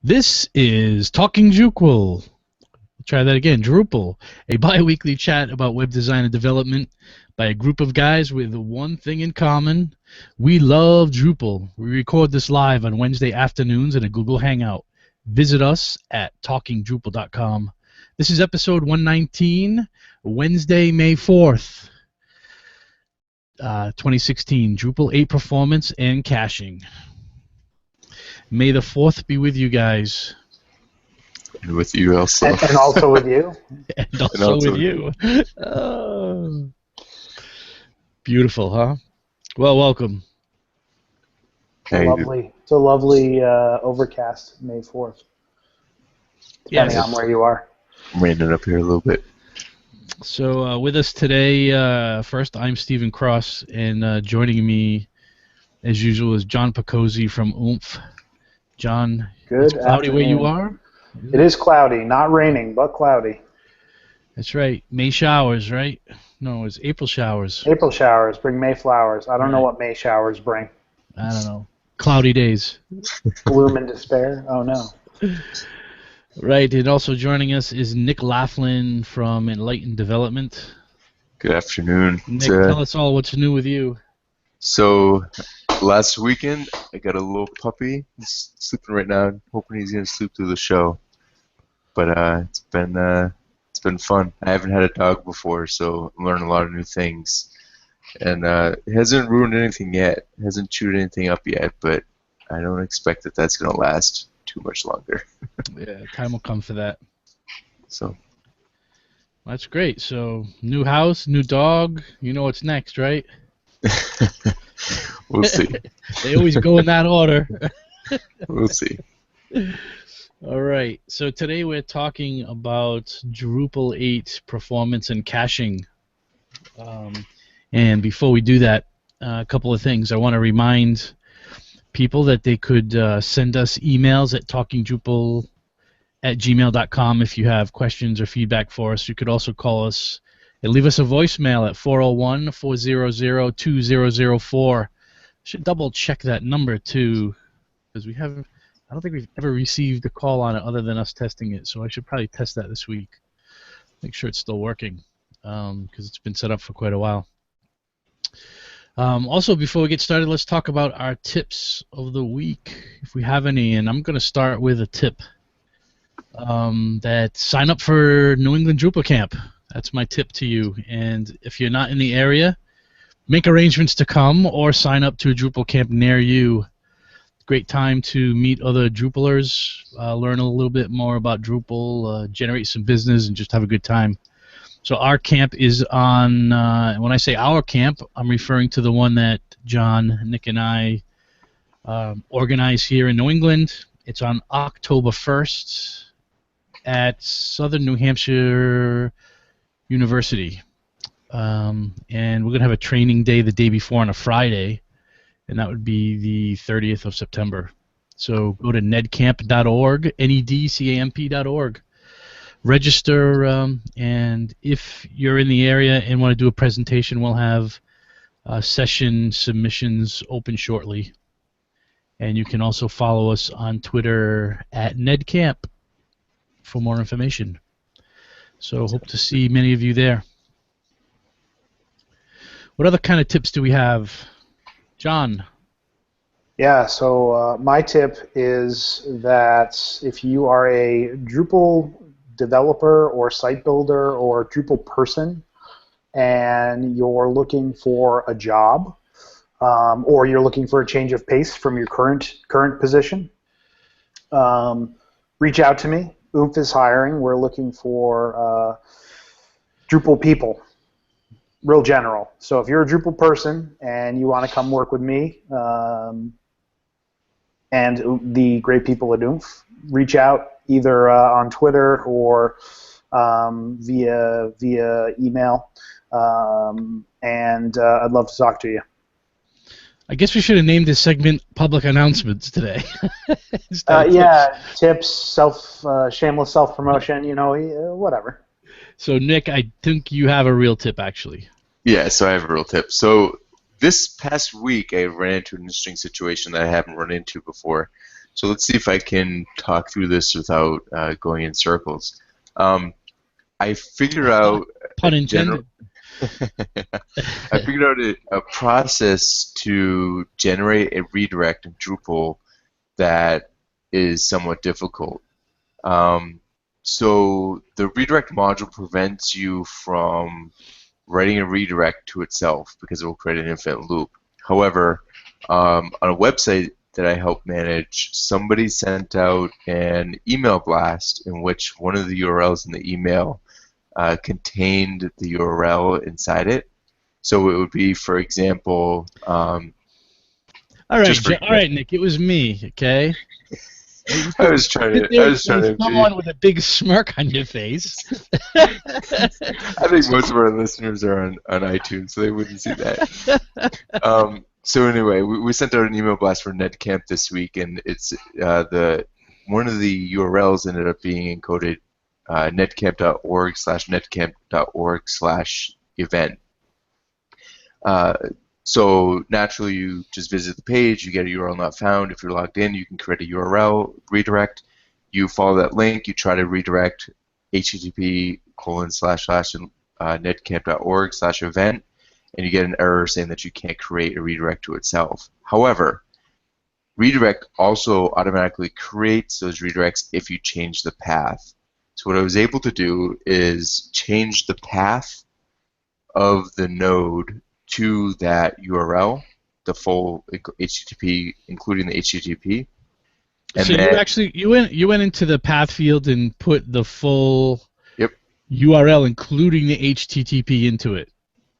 This is Talking Drupal. Try that again. Drupal, a bi-weekly chat about web design and development by a group of guys with one thing in common. We love Drupal. We record this live on Wednesday afternoons in a Google Hangout. Visit us at talkingdrupal.com. This is episode 119, Wednesday, May 4th, 2016. Drupal 8 performance and caching. May the 4th be with you guys. And with you also. And also with you. And also with you. Oh. Beautiful, huh? Well, welcome. It's a lovely overcast May 4th, depending on where you are. Raining up here a little bit. So with us today, first, I'm Stephen Cross, and joining me, as usual, is John Picozzi from Oomph. John, Good it's cloudy afternoon. where you are? It is cloudy, not raining, but cloudy. That's right. May showers, right? No, it's April showers. April showers bring May flowers. I don't know what May showers bring. I don't know. Cloudy days. Gloom and despair? Oh, no. Right, and also joining us is Nick Laughlin from Enlightened Development. Good afternoon. Nick, tell us all what's new with you. So, last weekend, I got a little puppy. He's sleeping right now. Hoping he's going to sleep through the show. But it's been fun. I haven't had a dog before, so I'm learning a lot of new things. And it hasn't ruined anything yet. It hasn't chewed anything up yet, but I don't expect that that's going to last too much longer. Yeah, time will come for that. So that's great. So new house, new dog. You know what's next, right? We'll see. They always go in that order. We'll see. All right. So today we're talking about Drupal 8 performance and caching. And before we do that, a couple of things. I want to remind people that they could send us emails at talkingdrupal@gmail.com if you have questions or feedback for us. You could also call us and leave us a voicemail at 401-400-2004. Should double check that number too, because I don't think we've ever received a call on it other than us testing it. So I should probably test that this week. Make sure it's still working, because it's been set up for quite a while. Also, before we get started, let's talk about our tips of the week, if we have any. And I'm going to start with a tip that sign up for New England Drupal Camp. That's my tip to you. And if you're not in the area, make arrangements to come or sign up to a Drupal camp near you. Great time to meet other Drupalers, learn a little bit more about Drupal, generate some business, and just have a good time. So our camp is on, when I say our camp, I'm referring to the one that John, Nick, and I organize here in New England. It's on October 1st at Southern New Hampshire University. And we're going to have a training day the day before on a Friday, and that would be the 30th of September. So go to nedcamp.org, nedcamp.org. Register, and if you're in the area and want to do a presentation, we'll have session submissions open shortly. And you can also follow us on Twitter at NedCamp for more information. So hope to see many of you there. What other kind of tips do we have? John? Yeah, so my tip is that if you are a Drupal developer or site builder or Drupal person and you're looking for a job, or you're looking for a change of pace from your current position, reach out to me. Oomph is hiring. We're looking for Drupal people, real general. So if you're a Drupal person and you want to come work with me and the great people at Oomph, reach out either on Twitter or via email, and I'd love to talk to you. I guess we should have named this segment Public Announcements today. Yeah, tips, shameless self-promotion, whatever. So, Nick, I think you have a real tip, actually. Yeah, so I have a real tip. So this past week, I ran into an interesting situation that I haven't run into before. So let's see if I can talk through this without going in circles. I figured out a Pun general. intended. I figured out a process to generate a redirect in Drupal that is somewhat difficult. So the redirect module prevents you from writing a redirect to itself because it will create an infinite loop. However, on a website that I help manage, somebody sent out an email blast in which one of the URLs in the email contained the URL inside it. So it would be, for example, All right, just for all right, Nick. It was me. Okay. I was trying Sit to. there I and was trying say to be. someone with a big smirk on your face. I think most of our listeners are on iTunes, so they wouldn't see that. So anyway, we sent out an email blast for NetCamp this week, and it's one of the URLs ended up being encoded netcamp.org/netcamp.org/event. So naturally, you just visit the page, you get a URL not found. If you're logged in, you can create a URL redirect. You follow that link, you try to redirect http://netcamp.org/event, and you get an error saying that you can't create a redirect to itself. However, redirect also automatically creates those redirects if you change the path. So what I was able to do is change the path of the node to that URL, the full HTTP, including the HTTP. And so then, you went into the path field and put the full yep, URL, including the HTTP, into it.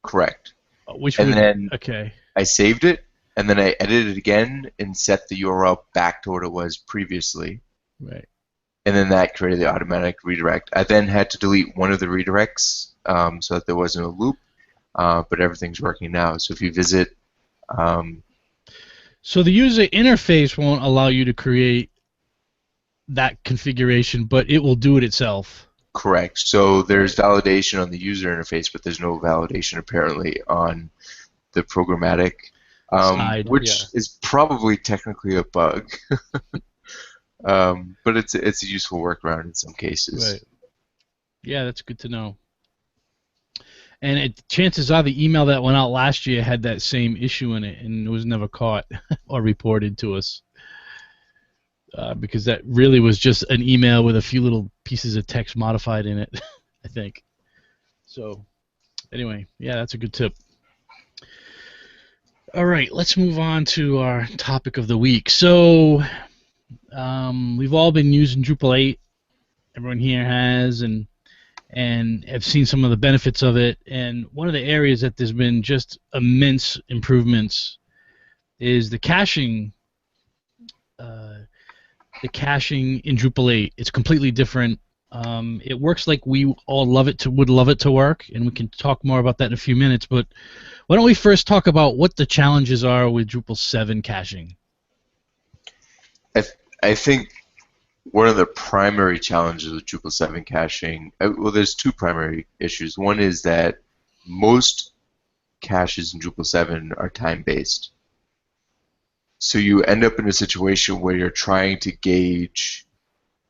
correct. Which And would then okay. I saved it, and then I edited it again and set the URL back to what it was previously. Right. And then that created the automatic redirect. I then had to delete one of the redirects so that there wasn't a loop, but everything's working now. So if you visit... so the user interface won't allow you to create that configuration, but it will do it itself. Correct. So there's validation on the user interface, but there's no validation apparently on the programmatic, Side, which is probably technically a bug. But it's a useful workaround in some cases. Right. Yeah, that's good to know. And chances are the email that went out last year had that same issue in it, and it was never caught or reported to us. Because that really was just an email with a few little pieces of text modified in it, I think. So, anyway, yeah, that's a good tip. All right, let's move on to our topic of the week. So, we've all been using Drupal 8. Everyone here has, and have seen some of the benefits of it. And one of the areas that there's been just immense improvements is the caching. The caching in Drupal 8. It's completely different. It works like we all would love it to work, and we can talk more about that in a few minutes. But why don't we first talk about what the challenges are with Drupal 7 caching? I think one of the primary challenges with Drupal 7 caching, well, there's two primary issues. One is that most caches in Drupal 7 are time-based. So you end up in a situation where you're trying to gauge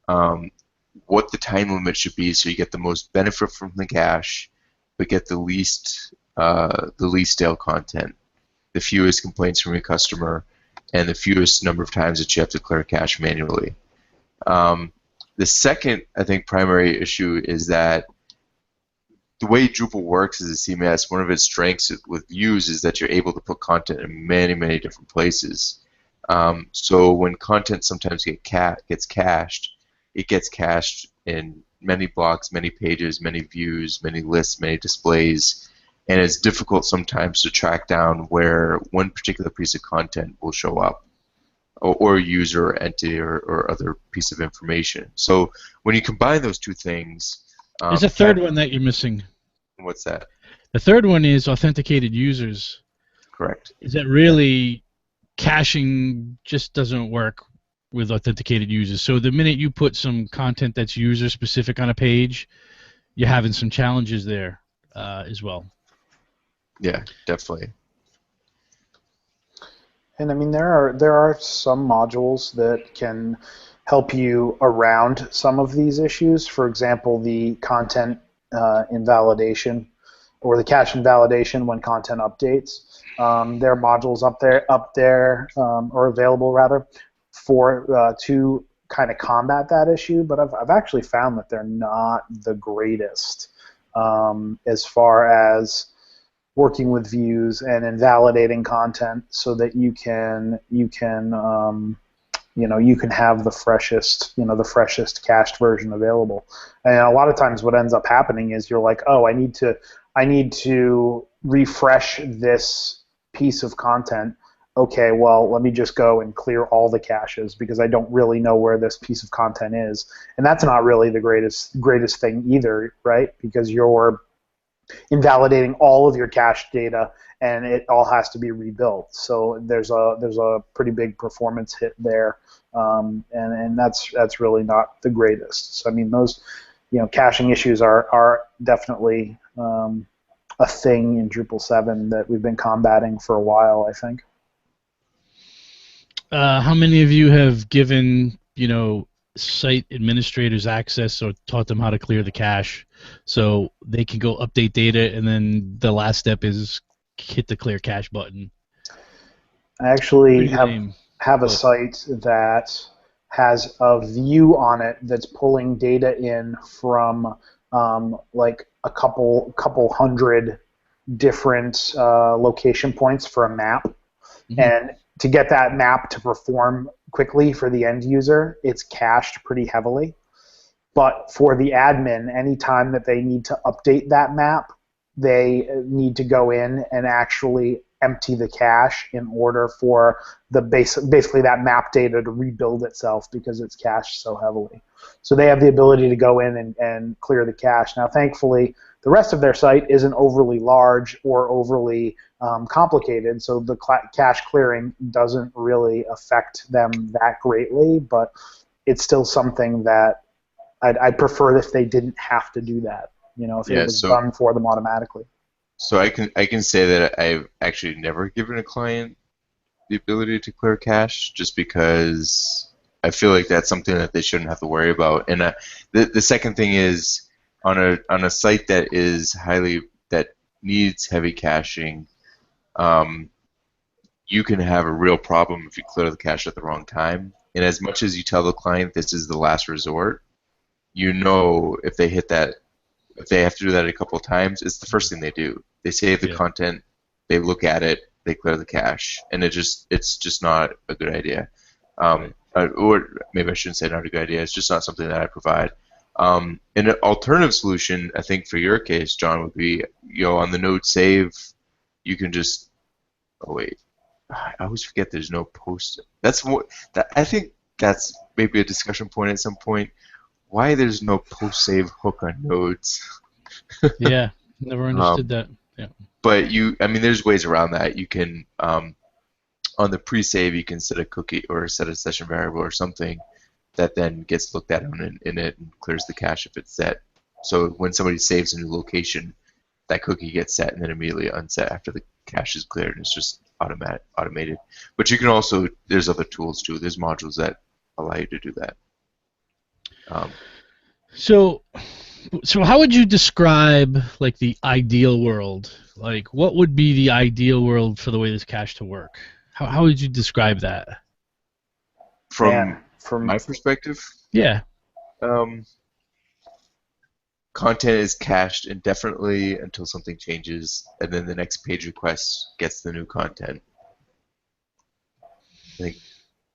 what the time limit should be, so you get the most benefit from the cache, but get the least stale content, the fewest complaints from your customer, and the fewest number of times that you have to clear cache manually. The second, I think, primary issue is that the way Drupal works as a CMS, one of its strengths with views is that you're able to put content in many, many different places. So when content sometimes gets cached, it gets cached in many blocks, many pages, many views, many lists, many displays, and it's difficult sometimes to track down where one particular piece of content will show up, or user, or entity, or other piece of information. So when you combine those two things... There's a third one that you're missing. What's that? The third one is authenticated users. Correct. Is that really caching just doesn't work with authenticated users. So the minute you put some content that's user specific on a page, you're having some challenges there as well. Yeah, definitely. And I mean, there are some modules that can help you around some of these issues. For example, the content invalidation or the cache invalidation when content updates. There are modules up there or available rather for to kind of combat that issue. But I've actually found that they're not the greatest as far as working with views and invalidating content so that you can have the freshest cached version available. And a lot of times what ends up happening is you're like, oh, I need to refresh this piece of content. Okay, well, let me just go and clear all the caches because I don't really know where this piece of content is. And that's not really the greatest thing either, right? Because you're invalidating all of your cache data and it all has to be rebuilt. So there's a pretty big performance hit there, and that's really not the greatest. So I mean, those caching issues are definitely a thing in Drupal 7 that we've been combating for a while, I think. How many of you have given site administrators access or taught them how to clear the cache so they can go update data, and then the last step is hit the clear cache button? I actually Pretty lame. have a site that has a view on it that's pulling data in from like a couple hundred different location points for a map. Mhm. And to get that map to perform quickly for the end user, it's cached pretty heavily. But for the admin, anytime that they need to update that map, they need to go in and actually empty the cache in order for basically that map data to rebuild itself because it's cached so heavily. So they have the ability to go in and clear the cache. Now, thankfully, the rest of their site isn't overly large or overly complicated, so the cache clearing doesn't really affect them that greatly, but it's still something that I'd prefer if they didn't have to do that, if it was done for them automatically. So I can say that I've actually never given a client the ability to clear cache just because I feel like that's something that they shouldn't have to worry about. And the second thing is on a site that needs heavy caching, you can have a real problem if you clear the cache at the wrong time. And as much as you tell the client this is the last resort, if they hit that, if they have to do that a couple of times, it's the first thing they do. They save the content, they look at it, they clear the cache, and it's just not a good idea. Or maybe I shouldn't say not a good idea. It's just not something that I provide. And an alternative solution, I think, for your case, John, would be on the node save, you can just. Oh wait, I always forget there's no post. I think that's maybe a discussion point at some point. Why there's no post save hook on nodes? Yeah, never understood that. Yeah. But there's ways around that. You can on the pre-save, you can set a cookie or set a session variable or something that then gets looked at in it and clears the cache if it's set. So when somebody saves a new location, that cookie gets set and then immediately unset after the cache is cleared, and it's just automated. But you can also, there's other tools too. There's modules that allow you to do that. So how would you describe like the ideal world? Like, what would be the ideal world for the way this cache to work? How would you describe that? From my perspective? Yeah. Content is cached indefinitely until something changes, and then the next page request gets the new content. I think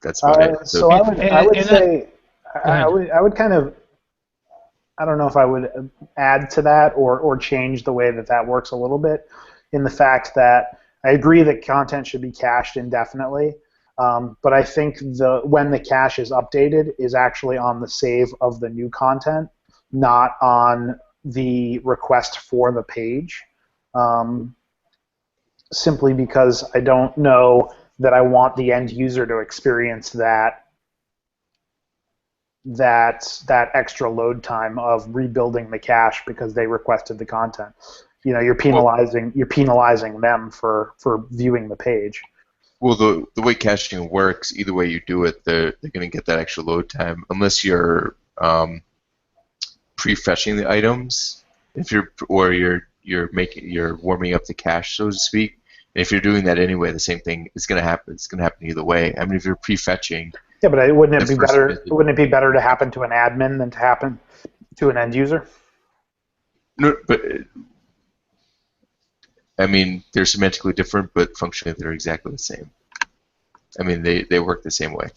that's about it. So I would say I would kind of, I don't know if I would add to that or change the way that works a little bit, in the fact that I agree that content should be cached indefinitely, but I think when the cache is updated is actually on the save of the new content, not on the request for the page, simply because I don't know that I want the end user to experience that extra load time of rebuilding the cache because they requested the content. You're penalizing them for viewing the page. Well, the way caching works, either way you do it, they're going to get that extra load time unless you're prefetching the items. If you're warming up the cache, so to speak. And if you're doing that anyway, the same thing is going to happen. It's going to happen either way. I mean, if you're prefetching, Yeah, but wouldn't it the be first better? visit- Wouldn't it be better to happen to an admin than to happen to an end user? no, but I mean, they're semantically different, but functionally they're exactly the same. I mean, they work the same way.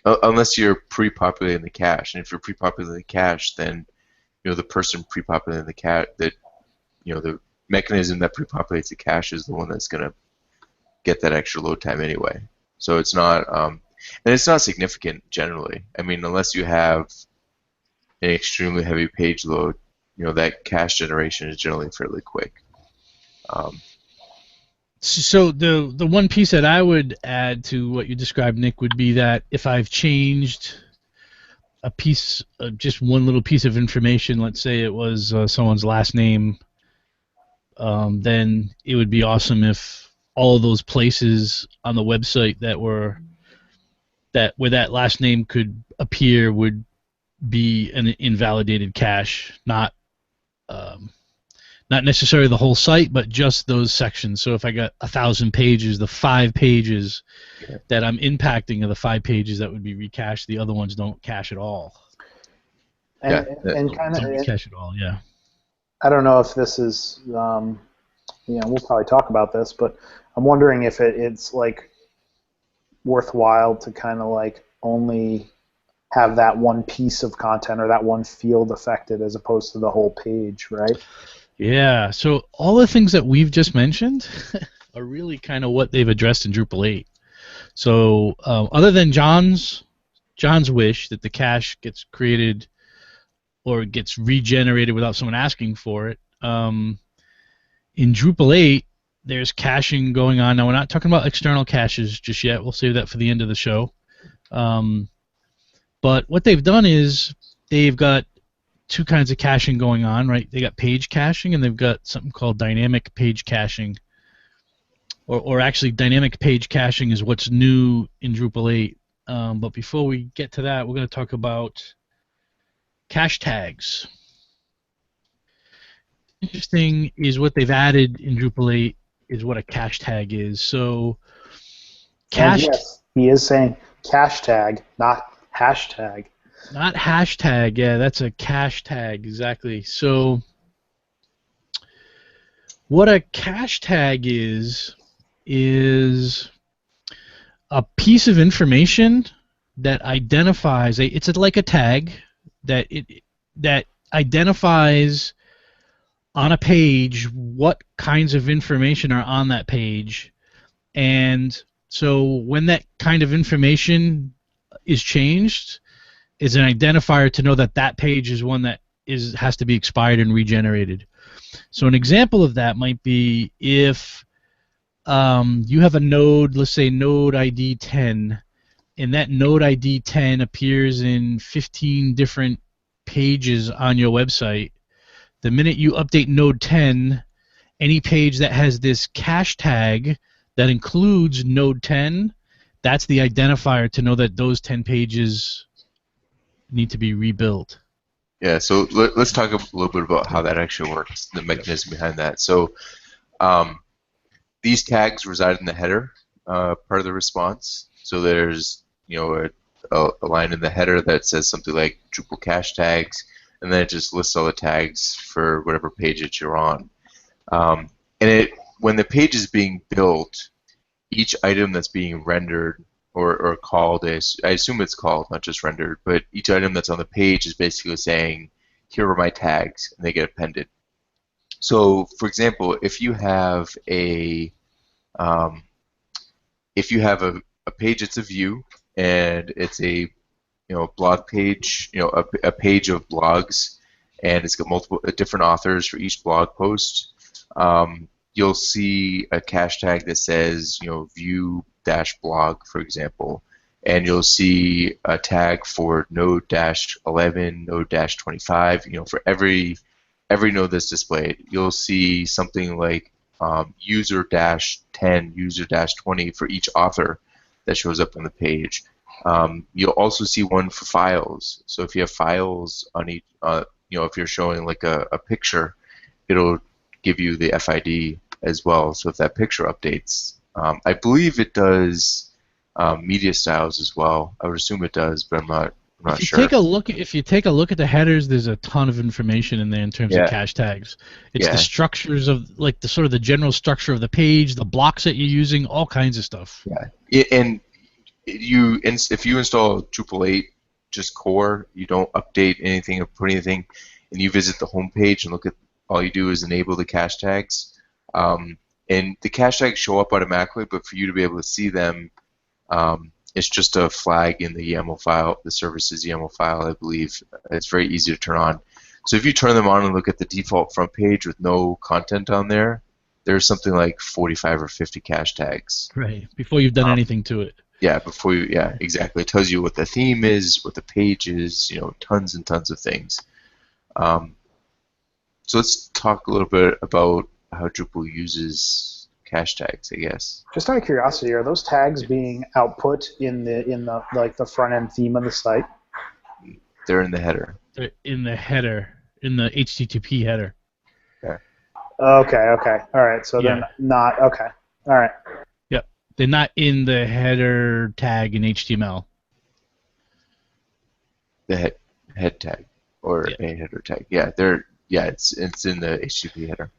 Unless you're pre-populating the cache, and if you're pre-populating the cache, then the person pre-populating the cache, the mechanism that pre-populates the cache is the one that's going to get that extra load time anyway. So it's not, and it's not significant generally. I mean, unless you have an extremely heavy page load, that cache generation is generally fairly quick. So the one piece that I would add to what you described, Nick, would be that if I've changed a piece, just one little piece of information, let's say it was someone's last name, then it would be awesome if all of those places on the website where that last name could appear would be an invalidated cache, not necessarily the whole site, but just those sections. So if I got 1,000 pages, the 5 pages that I'm impacting are the 5 pages that would be recached. The other ones don't cache at all. And Don't kind of, recache at all. Yeah. I don't know if this is, we'll probably talk about this, but I'm wondering if it's like worthwhile to kind of like only have that one piece of content or that one field affected as opposed to the whole page, right? Yeah, so all the things that we've just mentioned are really kind of what they've addressed in Drupal 8. So other than John's wish that the cache gets created or gets regenerated without someone asking for it, in Drupal 8 there's caching going on. Now we're not talking about external caches just yet. We'll save that for the end of the show. But what they've done is they've got 2 kinds of caching going on, right? They got page caching and they've got something called dynamic page caching. Or actually, dynamic page caching is what's new in Drupal 8. But before we get to that, we're going to talk about cache tags. Interesting is what they've added in Drupal 8 is what a cache tag is. So, And yes, he is saying cache tag, not hashtag. Not hashtag, yeah, that's a cache tag, exactly. So what a cache tag is a piece of information that identifies it's like a tag that identifies on a page what kinds of information are on that page, and so when that kind of information is changed, is an identifier to know that that page is one that has to be expired and regenerated. So an example of that might be if you have a node, let's say node ID 10, and that node ID 10 appears in 15 different pages on your website. The minute you update node 10, any page that has this cache tag that includes node 10, that's the identifier to know that those 10 pages need to be rebuilt. Yeah, so let's talk a little bit about how that actually works, the mechanism behind that. So these tags reside in the header part of the response. So there's a line in the header that says something like Drupal cache tags, and then it just lists all the tags for whatever page that you're on. And when the page is being built, each item that's being rendered or called, I assume it's called, not just rendered, but each item that's on the page is basically saying, here are my tags, and they get appended. So, for example, if you have a page that's a view, and it's a blog page, a page of blogs, and it's got multiple different authors for each blog post, you'll see a cache tag that says view-blog, for example, and you'll see a tag for node-11, node-25. For every node that's displayed, you'll see something like user-10, user-20 for each author that shows up on the page. You'll also see one for files. So if you have files on each, if you're showing like a picture, it'll give you the FID as well. So if that picture updates, I believe it does media styles as well. I would assume it does, but I'm not If you sure. if you take a look at the headers, there's a ton of information in there in terms of cache tags. It's the structures of like the sort of the general structure of the page, the blocks that you're using, all kinds of stuff. Yeah, and if you install Drupal 8 just core, you don't update anything or put anything, and you visit the home page and look at, all you do is enable the cache tags, and the cache tags show up automatically, but for you to be able to see them, it's just a flag in the YAML file, the services YAML file, I believe. It's very easy to turn on. So if you turn them on and look at the default front page with no content on there, there's something like 45 or 50 cache tags. Right, before you've done anything to it. Yeah, exactly. It tells you what the theme is, what the page is, tons and tons of things. So let's talk a little bit about how Drupal uses cache tags, I guess. Just out of curiosity, are those tags being output in the like the front end theme of the site? They're in the header. They're in the header, in the HTTP header. Yeah. Okay. All right. So they're not. Okay. All right. Yep. They're not in the header tag in HTML. The head tag or a header tag. Yeah, it's in the HTTP header.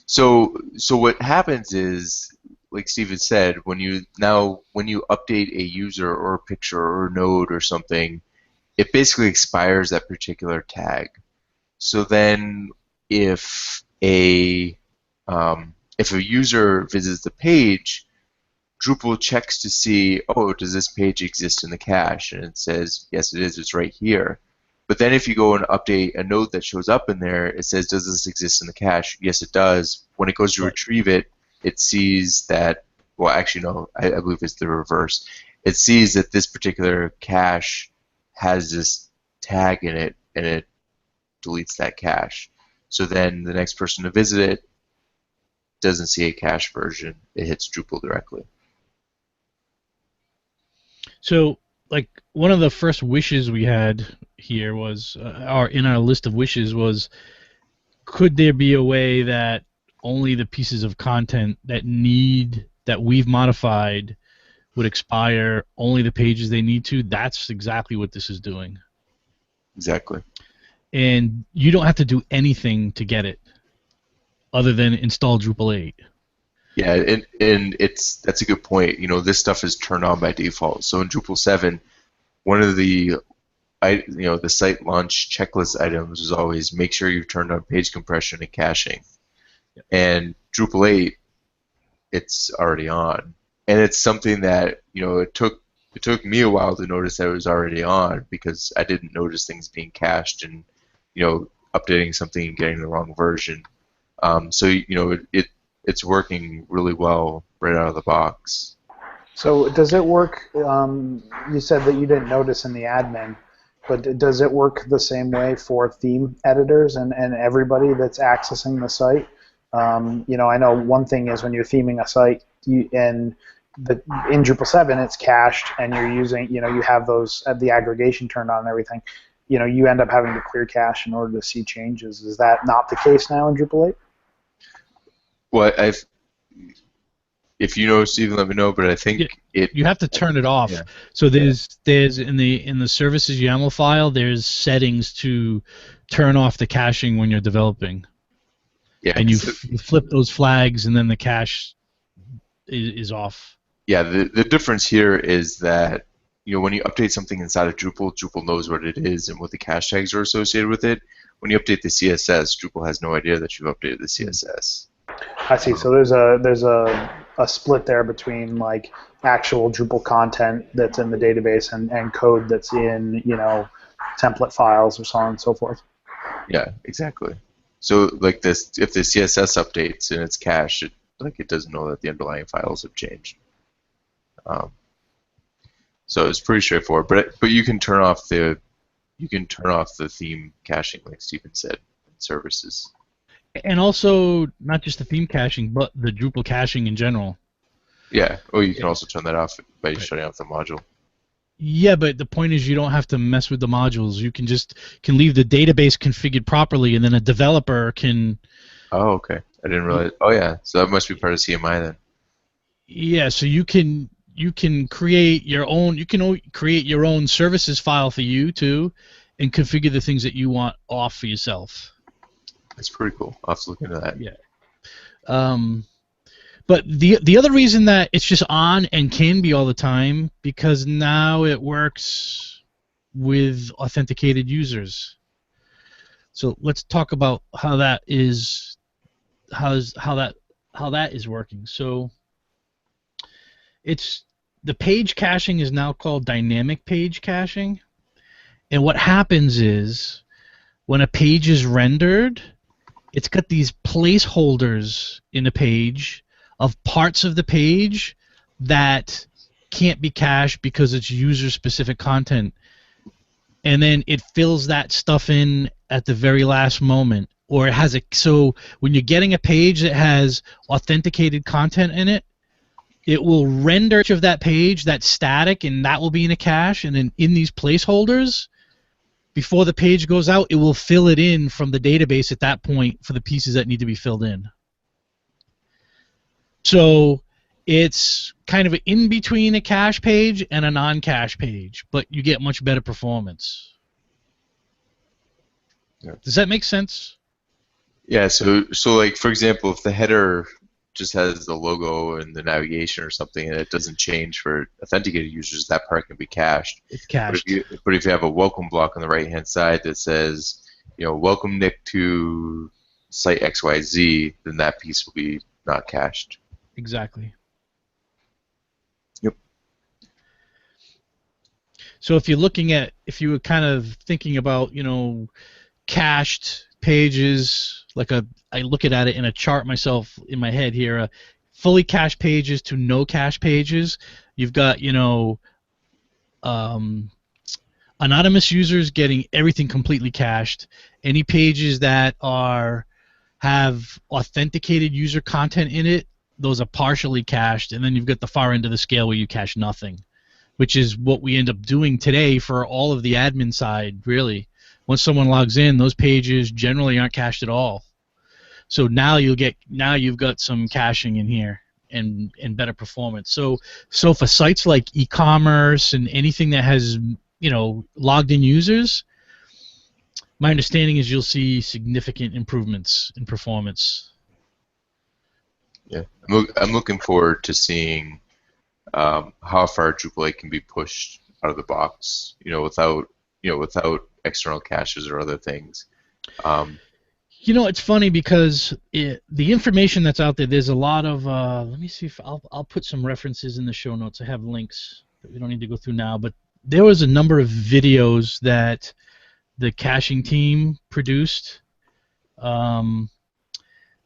So what happens is, like Steven said, when you update a user or a picture or a node or something, it basically expires that particular tag. So then if a user visits the page, Drupal checks to see, oh, does this page exist in the cache? And it says, yes, it is. It's right here. But then if you go and update a node that shows up in there, it says, does this exist in the cache? Yes, it does. When it goes to retrieve it, it sees that, well, actually, no, I believe it's the reverse. It sees that this particular cache has this tag in it, and it deletes that cache. So then the next person to visit it doesn't see a cache version. It hits Drupal directly. So, like, one of the first wishes we had here was, in our list of wishes was, could there be a way that only the pieces of content that we've modified would expire, only the pages they need to? That's exactly what this is doing. Exactly. And you don't have to do anything to get it, other than install Drupal 8. Yeah, and that's a good point. This stuff is turned on by default. So in Drupal 7, one of the site launch checklist items is always make sure you've turned on page compression and caching. Yep. And Drupal 8, it's already on, and it's something that it took me a while to notice that it was already on, because I didn't notice things being cached and updating something and getting the wrong version. So it's working really well right out of the box. So does it work? You said that you didn't notice in the admin, but does it work the same way for theme editors and everybody that's accessing the site? I know one thing is when you're theming a site, in Drupal 7 it's cached, and you're using, you have those the aggregation turned on and everything. You end up having to clear cache in order to see changes. Is that not the case now in Drupal 8? Well, if you know, Stephen, let me know. But I think you have to turn it off. Yeah. So there's in the services YAML file, there's settings to turn off the caching when you're developing. Yeah. And you flip those flags, and then the cache is off. Yeah. The difference here is that when you update something inside of Drupal, Drupal knows what it is and what the cache tags are associated with it. When you update the CSS, Drupal has no idea that you've updated the CSS. I see. So there's a split there between like actual Drupal content that's in the database and code that's in template files or so on and so forth. Yeah, exactly. So like this, if the CSS updates and it's cached, it doesn't know that the underlying files have changed. So it's pretty straightforward. But you can turn off the theme caching, like Stephen said, in services. And also, not just the theme caching, but the Drupal caching in general. Yeah. Oh, you can also turn that off by Right. shutting off the module. Yeah, but the point is you don't have to mess with the modules. You can leave the database configured properly, and then a developer can. Oh, okay. I didn't realize. Oh, yeah. So that must be part of CMI then. Yeah, so you can create your own. You can create your own services file for you too, and configure the things that you want off for yourself. That's pretty cool. I'll have to look into that. Yeah. But the other reason that it's just on and can be all the time, because now it works with authenticated users. So let's talk about how that is working. So it's the page caching is now called dynamic page caching, and what happens is when a page is rendered, it's got these placeholders in the page of parts of the page that can't be cached because it's user-specific content. And then it fills that stuff in at the very last moment. Or it has so when you're getting a page that has authenticated content in it, it will render each of that page that's static, and that will be in a cache. And then in these placeholders, before the page goes out, it will fill it in from the database at that point for the pieces that need to be filled in. So it's kind of in between a cache page and a non-cache page, but you get much better performance. Yeah. Does that make sense? Yeah, so like, for example, if the header just has the logo and the navigation or something, and it doesn't change for authenticated users, that part can be cached. It's cached. But if you have a welcome block on the right-hand side that says, welcome Nick to site XYZ, then that piece will be not cached. Exactly. Yep. So if you were kind of thinking about, cached pages, I look at it in a chart myself in my head here, fully cached pages to no cache pages. You've got, anonymous users getting everything completely cached. Any pages that have authenticated user content in it, those are partially cached. And then you've got the far end of the scale where you cache nothing, which is what we end up doing today for all of the admin side, really. Once someone logs in, those pages generally aren't cached at all. So now you've got some caching in here and better performance. So for sites like e-commerce and anything that has logged in users, my understanding is you'll see significant improvements in performance. Yeah, I'm looking forward to seeing how far Drupal 8 can be pushed out of the box, without external caches or other things. It's funny because the information that's out there's a lot of. Let me see if I'll put some references in the show notes. I have links that we don't need to go through now, but there was a number of videos that the caching team produced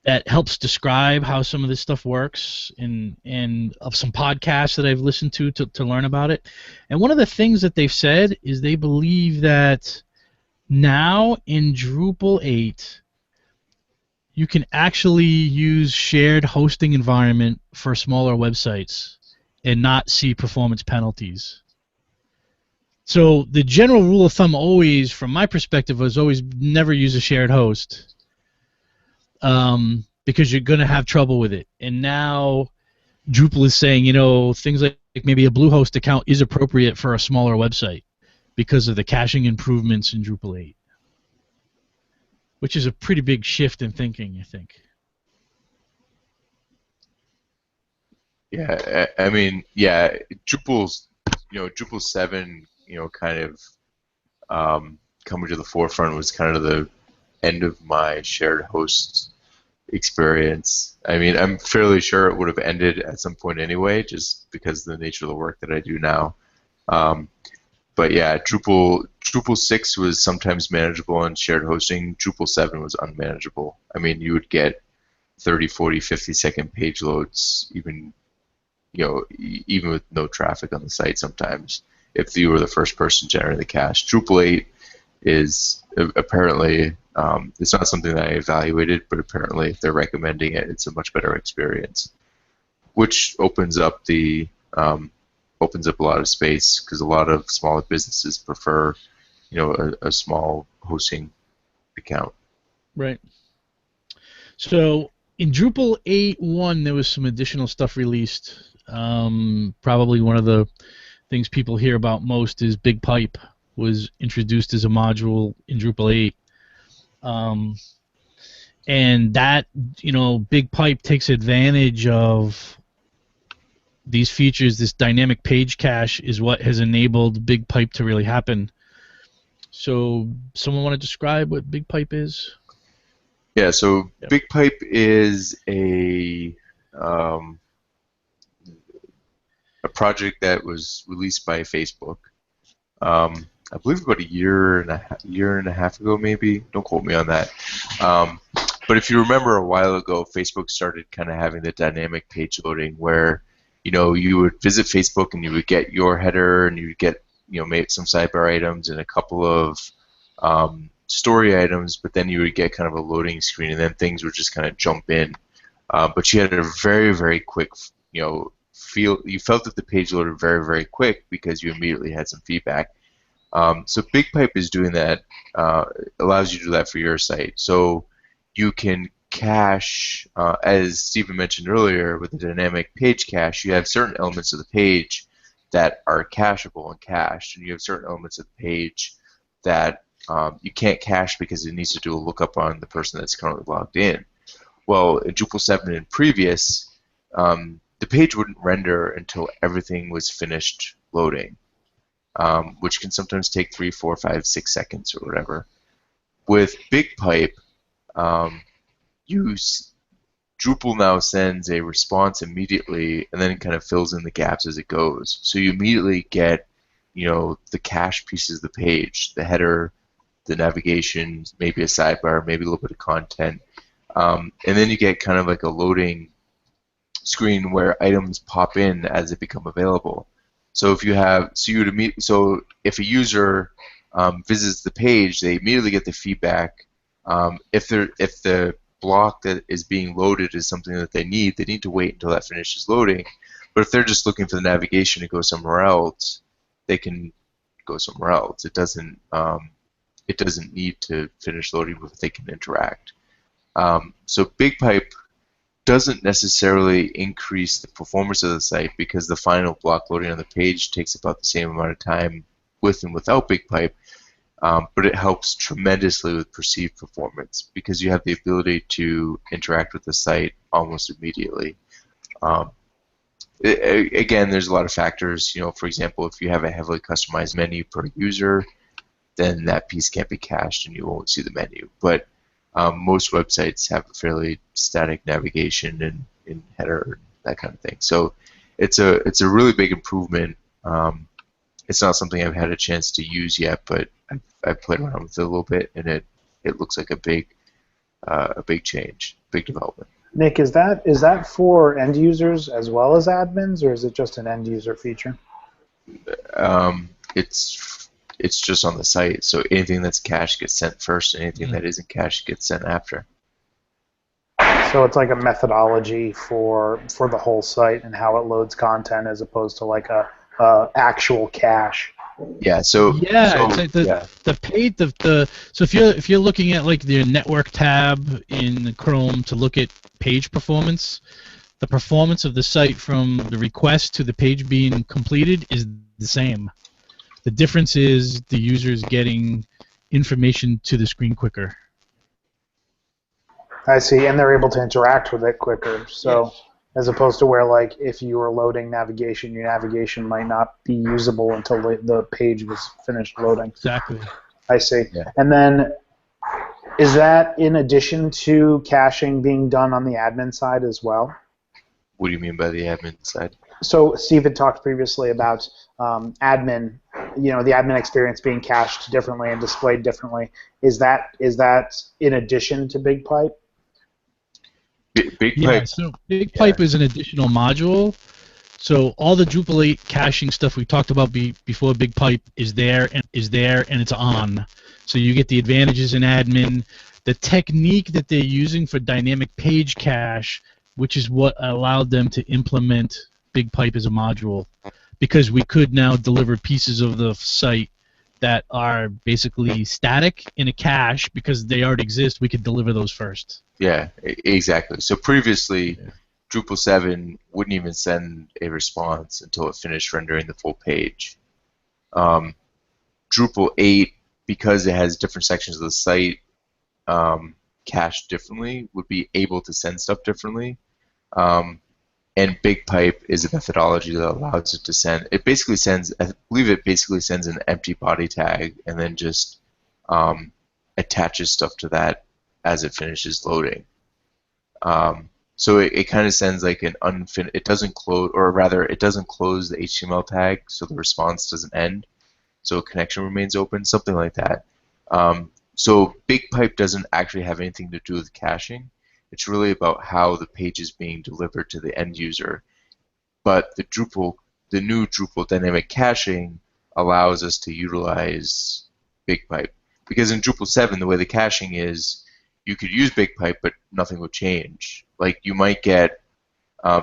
that helps describe how some of this stuff works, and of some podcasts that I've listened to learn about it. And one of the things that they've said is they believe that now in Drupal 8, you can actually use shared hosting environment for smaller websites and not see performance penalties. So the general rule of thumb always, from my perspective, was always never use a shared host because you're going to have trouble with it. And now Drupal is saying, things like maybe a Bluehost account is appropriate for a smaller website because of the caching improvements in Drupal 8. Which is a pretty big shift in thinking, I think. Yeah, I mean, yeah, Drupal 7, kind of coming to the forefront was kind of the end of my shared host experience. I mean, I'm fairly sure it would have ended at some point anyway, just because of the nature of the work that I do now. But yeah, Drupal 6 was sometimes manageable on shared hosting. Drupal 7 was unmanageable. I mean, you would get 30, 40, 50-second page loads, even with no traffic on the site sometimes, if you were the first person generating the cache. Drupal 8 is apparently It's not something that I evaluated, but apparently if they're recommending it, it's a much better experience, which opens up opens up a lot of space because a lot of smaller businesses prefer, a small hosting account. Right. So in Drupal 8.1, there was some additional stuff released. Probably one of the things people hear about most is BigPipe was introduced as a module in Drupal 8. And that, BigPipe takes advantage of these features. This dynamic page cache is what has enabled BigPipe to really happen. So someone want to describe what BigPipe is? Yeah, so yep. BigPipe is a project that was released by Facebook. I believe about a year and a half ago, maybe. Don't quote me on that. But if you remember a while ago, Facebook started kind of having the dynamic page loading where, you would visit Facebook and you would get your header and you would get, maybe some sidebar items and a couple of story items, but then you would get kind of a loading screen and then things would just kind of jump in. But you had a very, very quick, you felt that the page loaded very, very quick because you immediately had some feedback. So BigPipe is doing that, allows you to do that for your site. So you can cache, as Stephen mentioned earlier, with the dynamic page cache, you have certain elements of the page that are cacheable and cached, and you have certain elements of the page that you can't cache because it needs to do a lookup on the person that's currently logged in. Well, in Drupal 7 and previous, the page wouldn't render until everything was finished loading, which can sometimes take 3, 4, 5, 6 seconds or whatever. With BigPipe, Drupal now sends a response immediately and then it kind of fills in the gaps as it goes. So you immediately get, the cache pieces of the page, the header, the navigation, maybe a sidebar, maybe a little bit of content, and then you get kind of like a loading screen where items pop in as they become available. So if if a user visits the page, they immediately get the feedback. If the block that is being loaded is something that they need to wait until that finishes loading. But if they're just looking for the navigation to go somewhere else, they can go somewhere else. It doesn't need to finish loading before they can interact. So BigPipe doesn't necessarily increase the performance of the site because the final block loading on the page takes about the same amount of time with and without BigPipe, but it helps tremendously with perceived performance because you have the ability to interact with the site almost immediately. Again, there's a lot of factors. For example, if you have a heavily customized menu per user, then that piece can't be cached and you won't see the menu. But most websites have a fairly static navigation and header, that kind of thing. So it's a really big improvement. It's not something I've had a chance to use yet, but I've played around with it a little bit, and it looks like a big change, big development. Nick, is that for end users as well as admins, or is it just an end user feature? It's just on the site, so anything that's cached gets sent first, and anything that isn't cached gets sent after. So it's like a methodology for the whole site and how it loads content, as opposed to like a actual cache. Yeah. So it's like the page. So if you're looking at like the network tab in Chrome to look at page performance, the performance of the site from the request to the page being completed is the same. The difference is the user's getting information to the screen quicker. I see, and they're able to interact with it quicker. So, yes. As opposed to where, like, if you were loading navigation, your navigation might not be usable until the page was finished loading. Exactly. I see. Yeah. And then, is that in addition to caching being done on the admin side as well? What do you mean by the admin side? So Steve had talked previously about admin, the admin experience being cached differently and displayed differently. Is that in addition to BigPipe? BigPipe. Yeah, so BigPipe is an additional module. So all the Drupal 8 caching stuff we talked about before BigPipe is there and it's on. So you get the advantages in admin. The technique that they're using for dynamic page cache, which is what allowed them to implement BigPipe as a module, because we could now deliver pieces of the site that are basically static in a cache because they already exist. We could deliver those first. Yeah, exactly. So previously, Drupal 7 wouldn't even send a response until it finished rendering the full page. Drupal 8, because it has different sections of the site cached differently, would be able to send stuff differently. And BigPipe is a methodology that allows it to send. It basically sends, I believe it basically sends an empty body tag and then just attaches stuff to that as it finishes loading. So it kind of sends like an unfinished, it doesn't close, or rather it doesn't close the HTML tag so the response doesn't end, so a connection remains open, something like that. So BigPipe doesn't actually have anything to do with caching. It's really about how the page is being delivered to the end user. But the new Drupal dynamic caching allows us to utilize BigPipe. Because in Drupal 7, the way the caching is, you could use BigPipe, but nothing would change. Like you might get,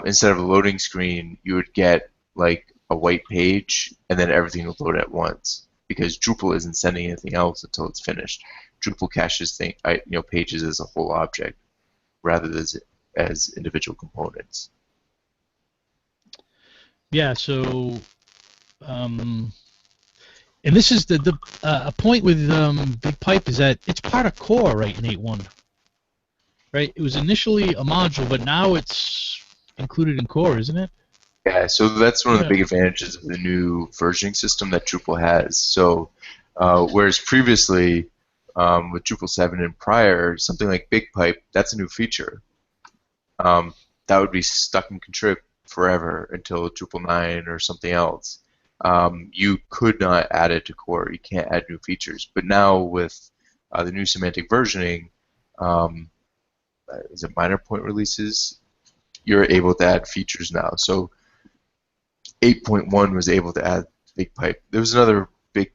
instead of a loading screen, you would get like a white page, and then everything would load at once. Because Drupal isn't sending anything else until it's finished. Drupal caches pages as a whole object, rather than as individual components. Yeah, so, and this is the a point with BigPipe is that it's part of core, right, in 8.1. Right? It was initially a module, but now it's included in core, isn't it? Yeah, so that's one of the big advantages of the new versioning system that Drupal has. So, whereas previously, with Drupal 7 and prior, something like BigPipe, that's a new feature. That would be stuck in contrib forever until Drupal 9 or something else. You could not add it to core. You can't add new features. But now with the new semantic versioning, is it minor point releases? You're able to add features now. So 8.1 was able to add BigPipe. There was another big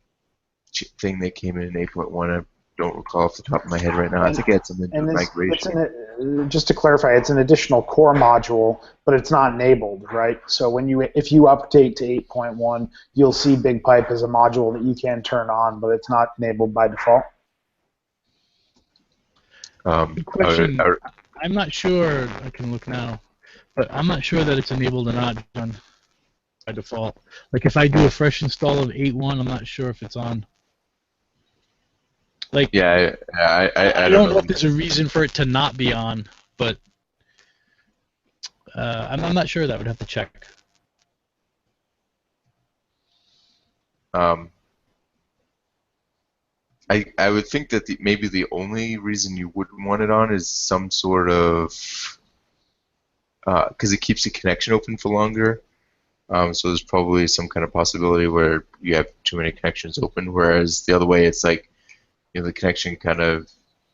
thing that came in 8.1. I don't recall off the top of my head right now. I think it had something to do with migration. Just to clarify, it's an additional core module, but it's not enabled, right? So if you update to 8.1, you'll see BigPipe as a module that you can turn on, but it's not enabled by default. Good question. I'm not sure. I can look now, but I'm not sure that it's enabled or not done by default. Like if I do a fresh install of 8.1, I'm not sure if it's on. Like, yeah, I don't know if there's a reason for it to not be on, but I'm not sure. That would have to check. I would think that maybe the only reason you wouldn't want it on is some sort of because it keeps the connection open for longer. So there's probably some kind of possibility where you have too many connections open, whereas the other way it's like the connection kind of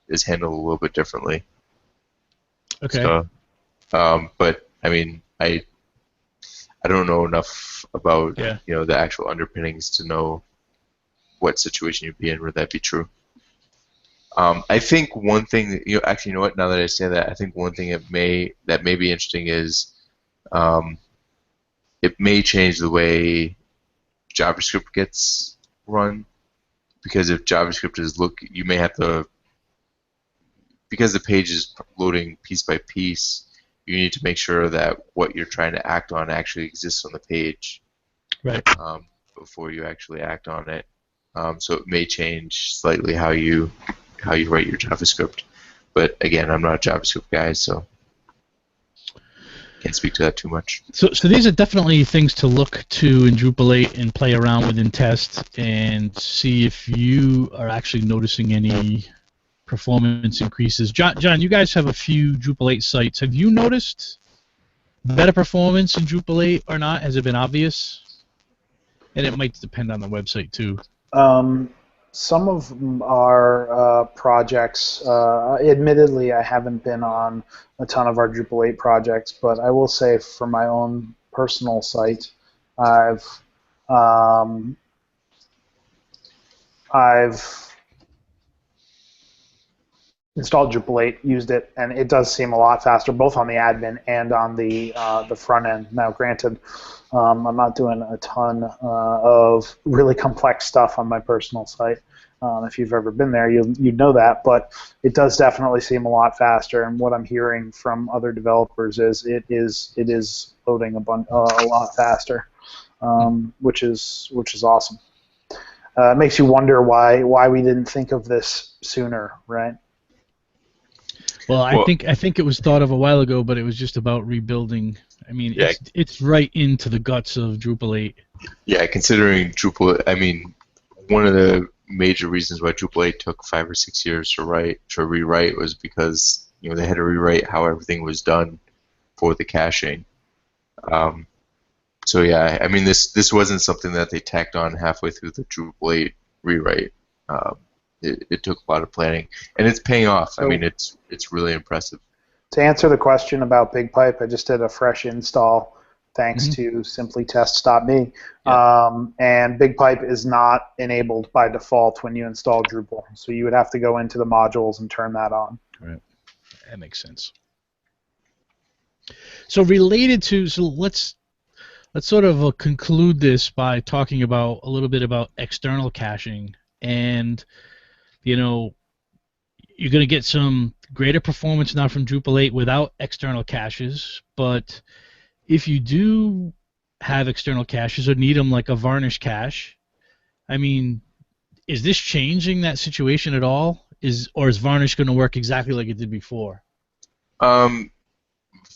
is handled a little bit differently. Okay. So, but I mean, I don't know enough about the actual underpinnings to know what situation you'd be in where that'd be true. I think one thing that, actually, you know what? Now that I say that, I think one thing that may be interesting is it may change the way JavaScript gets run, because if JavaScript is you may have to, because the page is loading piece by piece, you need to make sure that what you're trying to act on actually exists on the page, right? Before you actually act on it. So it may change slightly how you write your JavaScript. But again, I'm not a JavaScript guy, so can't speak to that too much. So these are definitely things to look to in Drupal 8 and play around with in test and see if you are actually noticing any performance increases. John, you guys have a few Drupal 8 sites. Have you noticed better performance in Drupal 8 or not? Has it been obvious? And it might depend on the website too. Some of our projects, admittedly, I haven't been on a ton of our Drupal 8 projects, but I will say for my own personal site, I've installed Drupal 8, used it, and it does seem a lot faster, both on the admin and on the front end. Now, granted, I'm not doing a ton of really complex stuff on my personal site. If you've ever been there, you'd know that, but it does definitely seem a lot faster. And what I'm hearing from other developers is it is loading a lot faster, which is awesome. It makes you wonder why we didn't think of this sooner, right? Well, I think it was thought of a while ago, but it was just about rebuilding. I mean, Yeah. it's right into the guts of Drupal 8. Yeah, considering Drupal, I mean, one of the major reasons why Drupal 8 took 5 or 6 years to rewrite was because they had to rewrite how everything was done for the caching. So yeah, I mean, this wasn't something that they tacked on halfway through the Drupal 8 rewrite. It took a lot of planning, and it's paying off. I mean, it's really impressive. To answer the question about BigPipe, I just did a fresh install thanks to simplytest.me. Yeah. And BigPipe is not enabled by default when you install Drupal. So you would have to go into the modules and turn that on. Right. That makes sense. So related to, let's sort of conclude this by talking about a little bit about external caching. And you're going to get some greater performance now from Drupal 8 without external caches, but if you do have external caches or need them, like a Varnish cache, I mean, is this changing that situation at all? Or is Varnish going to work exactly like it did before?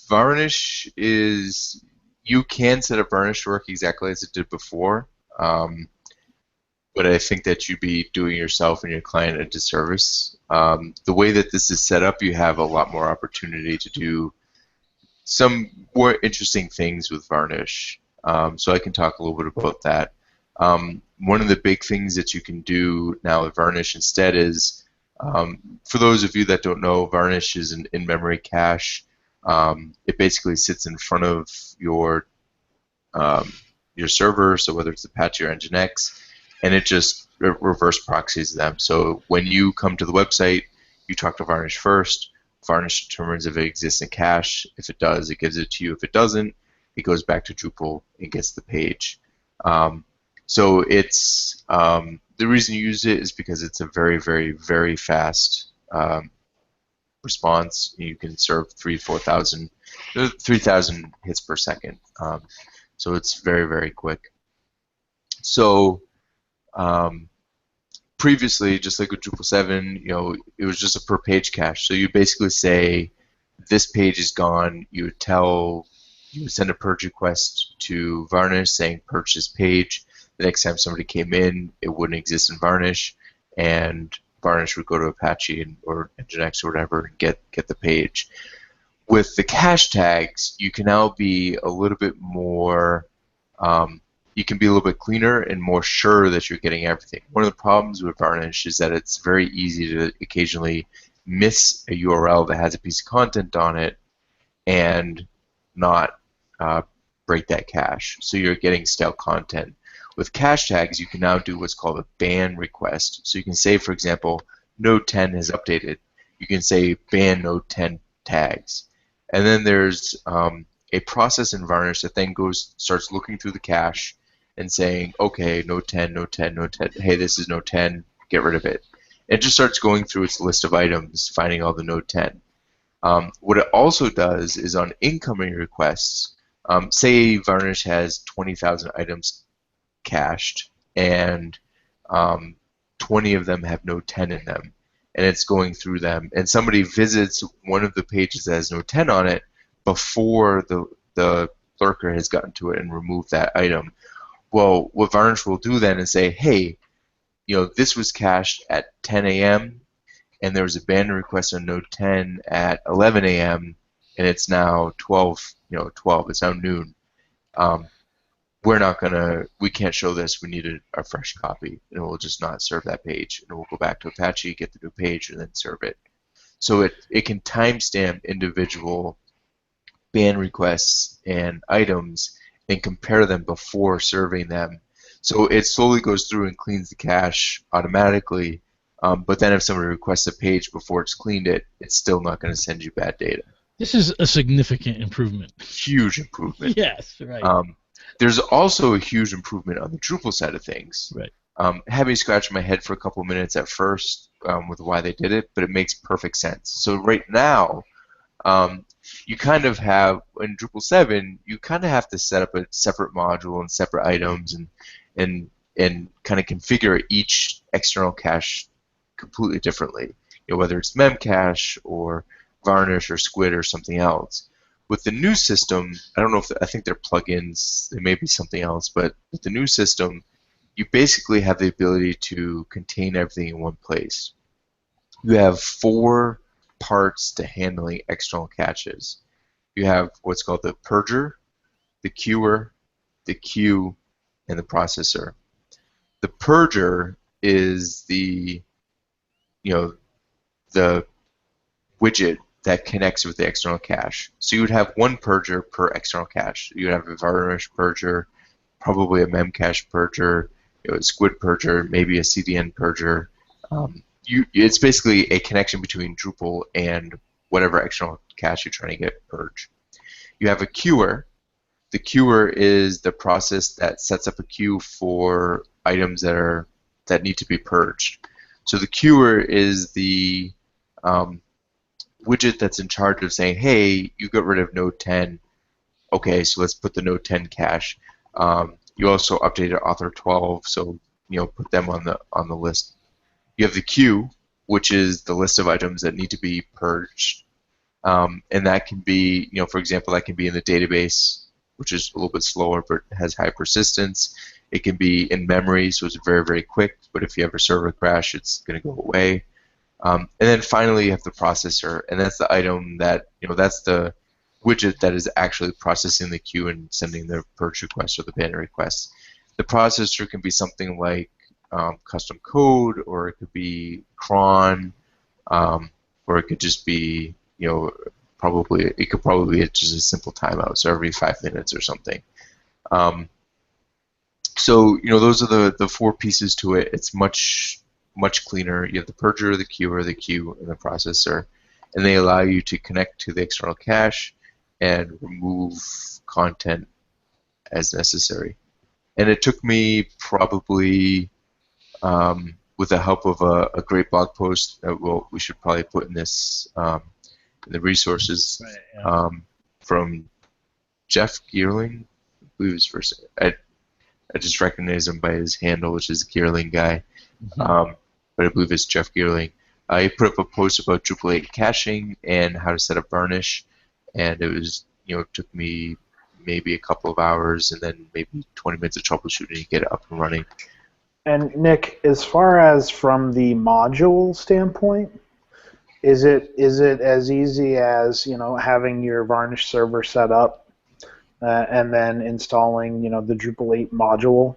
Varnish is, you can set up Varnish to work exactly as it did before, but I think that you'd be doing yourself and your client a disservice. The way that this is set up, you have a lot more opportunity to do some more interesting things with Varnish. So I can talk a little bit about that. One of the big things that you can do now with Varnish instead is, for those of you that don't know, Varnish is an in-memory cache. It basically sits in front of your server, so whether it's Apache or Nginx, and it just reverse proxies them. So when you come to the website, you talk to Varnish first. Varnish determines if it exists in cache. If it does, it gives it to you. If it doesn't, it goes back to Drupal and gets the page. So it's the reason you use it is because it's a very, very, very fast response. You can serve 3,000 hits per second. So it's very, very quick. So previously, just like with Drupal 7, it was just a per page cache. So you basically say, this page is gone. You would send a purge request to Varnish saying purge this page. The next time somebody came in, it wouldn't exist in Varnish, and Varnish would go to Apache or Nginx or whatever and get the page. With the cache tags, you can now be a little bit more you can be a little bit cleaner and more sure that you're getting everything. One of the problems with Varnish is that it's very easy to occasionally miss a URL that has a piece of content on it and not break that cache. So you're getting stale content. With cache tags, you can now do what's called a ban request. So you can say, for example, node 10 has updated. You can say ban node 10 tags. And then there's a process in Varnish that then starts looking through the cache and saying, okay, node 10, node 10, node 10, hey, this is node 10, get rid of it. It just starts going through its list of items, finding all the node 10. What it also does is on incoming requests, say Varnish has 20,000 items cached, and 20 of them have node 10 in them, and it's going through them, and somebody visits one of the pages that has node 10 on it before the lurker has gotten to it and removed that item. Well, what Varnish will do then is say, hey, this was cached at 10 a.m. and there was a ban request on node 10 at 11 a.m. and it's now 12. It's now noon. We can't show this. We need a fresh copy, and we'll just not serve that page, and we'll go back to Apache, get the new page, and then serve it. So it can timestamp individual ban requests and items and compare them before serving them. So it slowly goes through and cleans the cache automatically But then if somebody requests a page before it's cleaned it, it's still not going to send you bad data. This is a significant improvement. Huge improvement. Yes, right. There's also a huge improvement on the Drupal side of things. Right. Had me scratch my head for a couple minutes at first with why they did it, but it makes perfect sense. So right now, you kind of have, in Drupal 7, you kind of have to set up a separate module and separate items and kind of configure each external cache completely differently. Whether it's Memcache or Varnish or Squid or something else. With the new system, I don't know if I think they're plugins. They may be something else, but with the new system, you basically have the ability to contain everything in one place. You have 4 parts to handling external caches. You have what's called the purger, the queuer, the queue, and the processor. The purger is the widget that connects with the external cache. So you would have one purger per external cache. You would have a Varnish purger, probably a Memcache purger, a Squid purger, maybe a CDN purger. It's basically a connection between Drupal and whatever external cache you're trying to get purged. You have a queuer. The queuer is the process that sets up a queue for items that need to be purged. So the queuer is the widget that's in charge of saying, hey, you got rid of node 10. Okay, so let's put the node 10 cache. You also updated author 12, so put them on the list. You have the queue, which is the list of items that need to be purged, and that can be, for example, that can be in the database, which is a little bit slower but has high persistence. It can be in memory, so it's very, very quick, but if you have a server crash, it's going to go away. And then finally, you have the processor, and that's the item that, that's the widget that is actually processing the queue and sending the purge request or the ban request. The processor can be something like custom code, or it could be cron, or it could just be, it could probably be just a simple timeout, so every 5 minutes or something. So those are the 4 pieces to it. It's much cleaner. You have the purger, the queuer, the queue, and the processor, and they allow you to connect to the external cache and remove content as necessary. And it took me probably, with the help of a great blog post that we should probably put in this in the resources, Right, yeah. from Jeff Geerling, I believe his first. I just recognize him by his handle, which is Geerling guy. Mhm. But I believe it's Jeff Geerling. He put up a post about Drupal 8 caching and how to set up Varnish, and it was, it took me maybe a couple of hours and then maybe 20 minutes of troubleshooting to get it up and running. And Nick, as far as from the module standpoint, is it as easy as having your Varnish server set up and then installing the Drupal 8 module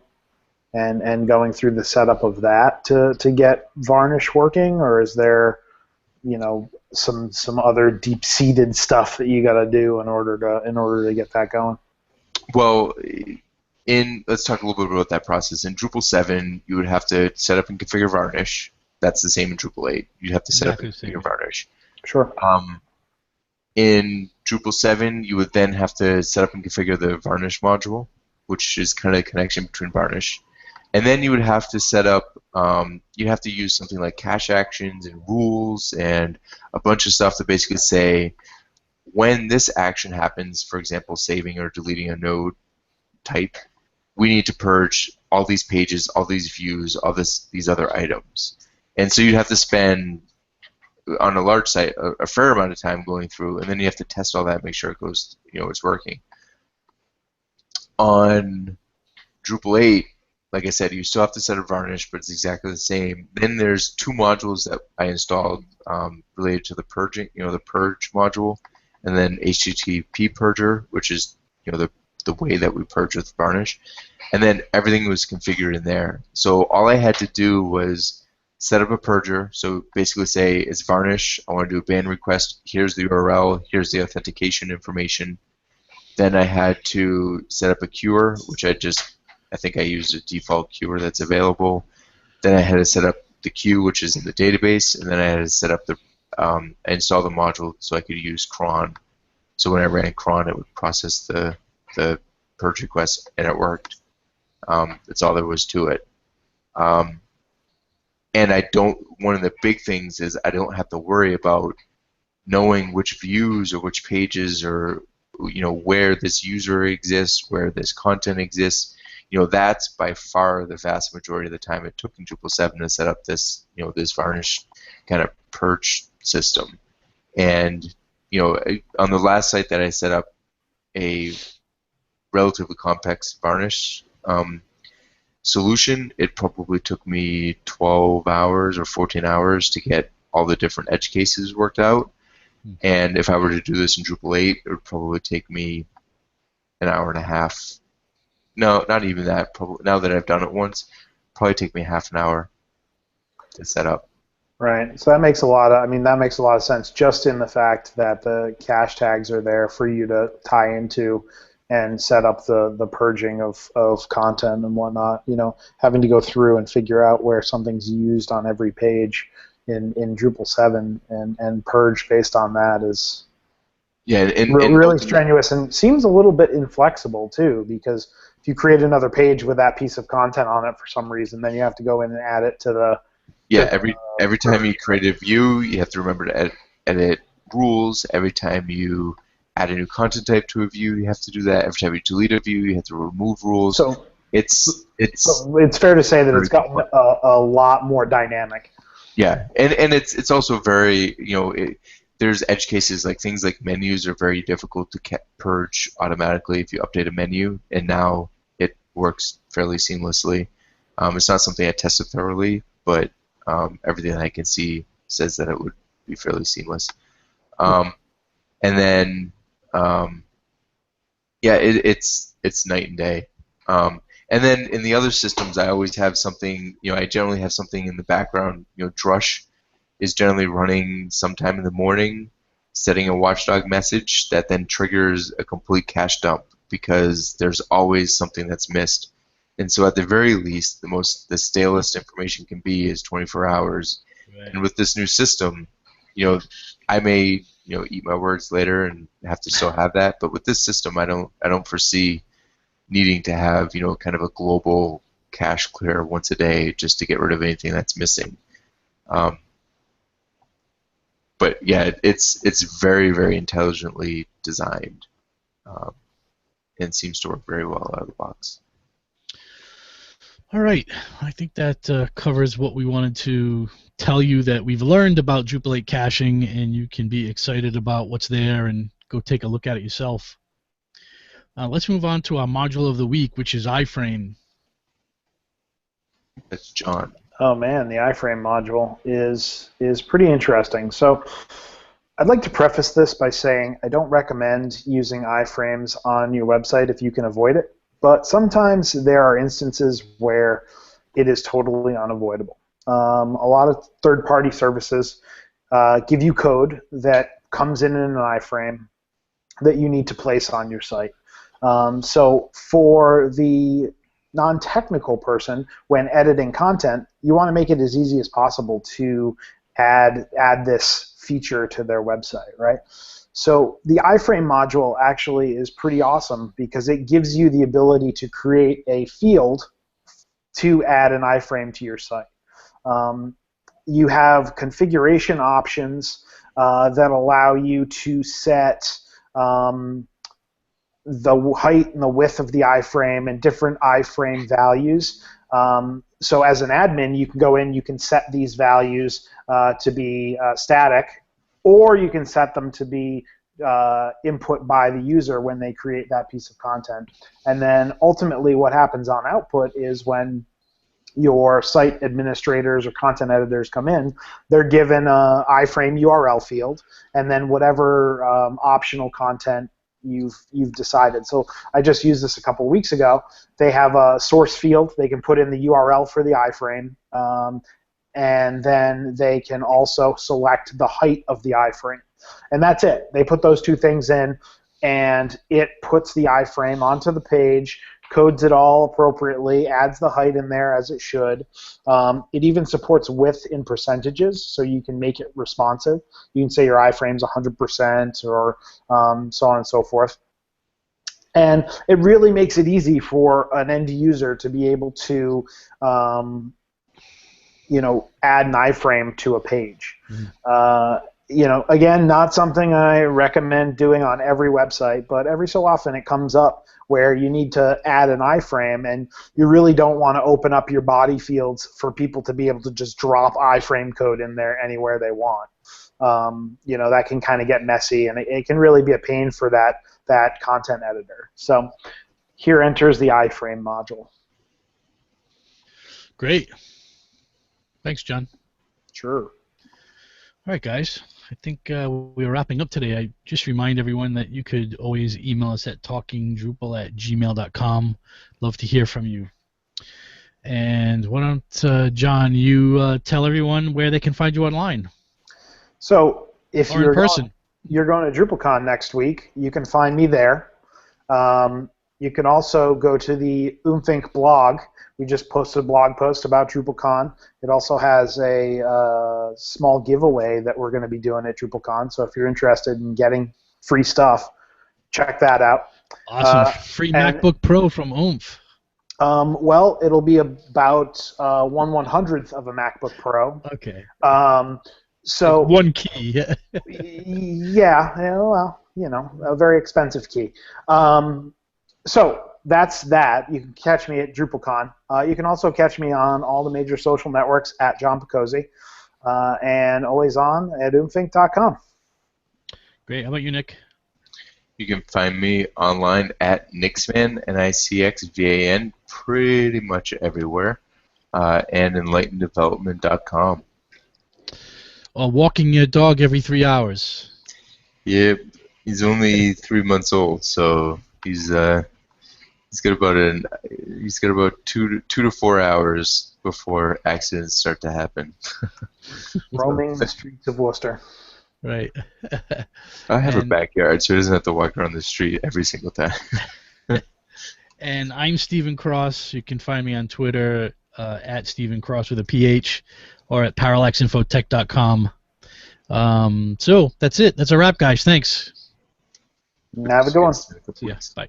and going through the setup of that to get Varnish working, or is there some other deep-seated stuff that you got to do in order to get that going? Well, let's talk a little bit about that process. In Drupal 7, you would have to set up and configure Varnish. That's the same in Drupal 8. You'd have to set up and configure Varnish. Sure. In Drupal 7, you would then have to set up and configure the Varnish module, which is kind of a connection between Varnish. And then you would have to set up, you'd have to use something like cache actions and rules and a bunch of stuff to basically say, when this action happens, for example, saving or deleting a node type, we need to purge all these pages, all these views, all these other items. And so you'd have to spend, on a large site, a fair amount of time going through, and then you have to test all that, make sure it goes, it's working. On Drupal 8, like I said, you still have to set up Varnish, but it's exactly the same. Then there's 2 modules that I installed related to the purging, the purge module, and then HTTP purger, which is the way that we purge with Varnish, and then everything was configured in there. So all I had to do was set up a purger. So basically say it's Varnish. I want to do a ban request. Here's the URL. Here's the authentication information. Then I had to set up a queuer, which I think I used a default queuer that's available. Then I had to set up the queue, which is in the database, and then I had to set up the install the module so I could use cron. So when I ran cron, it would process the purge request, and it worked. That's all there was to it. And one of the big things is I don't have to worry about knowing which views or which pages or where this user exists, where this content exists. That's by far the vast majority of the time it took in Drupal 7 to set up this this Varnish kind of purge system. And on the last site that I set up a relatively complex Varnish solution, it probably took me 12 hours or 14 hours to get all the different edge cases worked out. And if I were to do this in Drupal 8, it would probably take me an hour and a half. No, not even that. Probably, now that I've done it once, probably take me half an hour to set up. Right. So that makes a lot of sense, just in the fact that the cache tags are there for you to tie into and set up the purging of content and whatnot. Having to go through and figure out where something's used on every page in Drupal 7 and purge based on that is really strenuous, and seems a little bit inflexible too, because if you create another page with that piece of content on it for some reason, then you have to go in and add it to the every time you create a view, you have to remember to edit rules. Every time you add a new content type to a view, you have to do that. Every time you delete a view, you have to remove rules. So it's fair to say that it's gotten a lot more dynamic. Yeah, and it's also very, there's edge cases, like things like menus are very difficult to purge automatically if you update a menu, and now it works fairly seamlessly. It's not something I tested thoroughly, but everything I can see says that it would be fairly seamless. And then, it's night and day. And then in the other systems, I always have something, I generally have something in the background. Drush is generally running sometime in the morning, setting a watchdog message that then triggers a complete cache dump, because there's always something that's missed. And so at the very least, the stalest information can be is 24 hours. Right. And with this new system, I may eat my words later and have to still have that, but with this system, I don't foresee needing to have kind of a global cache clear once a day just to get rid of anything that's missing. But yeah, it's very, very intelligently designed, and seems to work very well out of the box. All right, I think that covers what we wanted to tell you that we've learned about Drupal 8 caching, and you can be excited about what's there and go take a look at it yourself. Let's move on to our module of the week, which is iframe. That's John. Oh man, the iframe module is pretty interesting. So I'd like to preface this by saying I don't recommend using iframes on your website if you can avoid it, but sometimes there are instances where it is totally unavoidable. A lot of third-party services give you code that comes in an iframe that you need to place on your site. So for the non-technical person, when editing content, you want to make it as easy as possible to add this feature to their website, right? So the iframe module actually is pretty awesome because it gives you the ability to create a field to add an iframe to your site. You have configuration options that allow you to set the height and the width of the iframe and different iframe values. So as an admin, you can go in, you can set these values to be static, or you can set them to be input by the user when they create that piece of content. And then ultimately what happens on output is when your site administrators or content editors come in, they're given a iframe URL field, and then whatever optional content you've decided. So I just used this a couple weeks ago. They have a source field. They can put in the URL for the iframe, and then they can also select the height of the iframe. And that's it. They put those two things in, and it puts the iframe onto the page, codes it all appropriately, adds the height in there as it should. It even supports width in percentages, so you can make it responsive. You can say your iframe's 100% or so on and so forth. And it really makes it easy for an end user to be able to add an iframe to a page. Again, not something I recommend doing on every website, but every so often it comes up where you need to add an iframe, and you really don't want to open up your body fields for people to be able to just drop iframe code in there anywhere they want. That can kind of get messy, and it can really be a pain for that content editor. So here enters the iframe module. Great. Thanks, John. Sure. All right, guys. I think we're wrapping up today. I just remind everyone that you could always email us at talkingdrupal@gmail.com. Love to hear from you. And why don't, John, you tell everyone where they can find you online? So if or in person. You're going to DrupalCon next week, you can find me there. You can also go to the Umthink blog. We just posted a blog post about DrupalCon. It also has a small giveaway that we're going to be doing at DrupalCon. So if you're interested in getting free stuff, check that out. Awesome. Free MacBook Pro from Oomph. Well, it'll be about 1/100th of a MacBook Pro. Okay. So like one key. yeah, well, a very expensive key. So that's that. You can catch me at DrupalCon. You can also catch me on all the major social networks at John Picozzi, and always on at umthink.com. Great. How about you, Nick? You can find me online at Nixvan, NICXVAN, pretty much everywhere, and enlighteneddevelopment.com. Walking your dog every 3 hours. Yep, he's only 3 months old, so he's got about 2 to 4 hours before accidents start to happen. Roaming the streets of Worcester. Right. I have a backyard, so he doesn't have to walk around the street every single time. And I'm Stephen Cross. You can find me on Twitter at Stephen Cross with a PH, or at parallaxinfotech.com. So that's it. That's a wrap, guys. Thanks. Have a good one. See ya. Bye.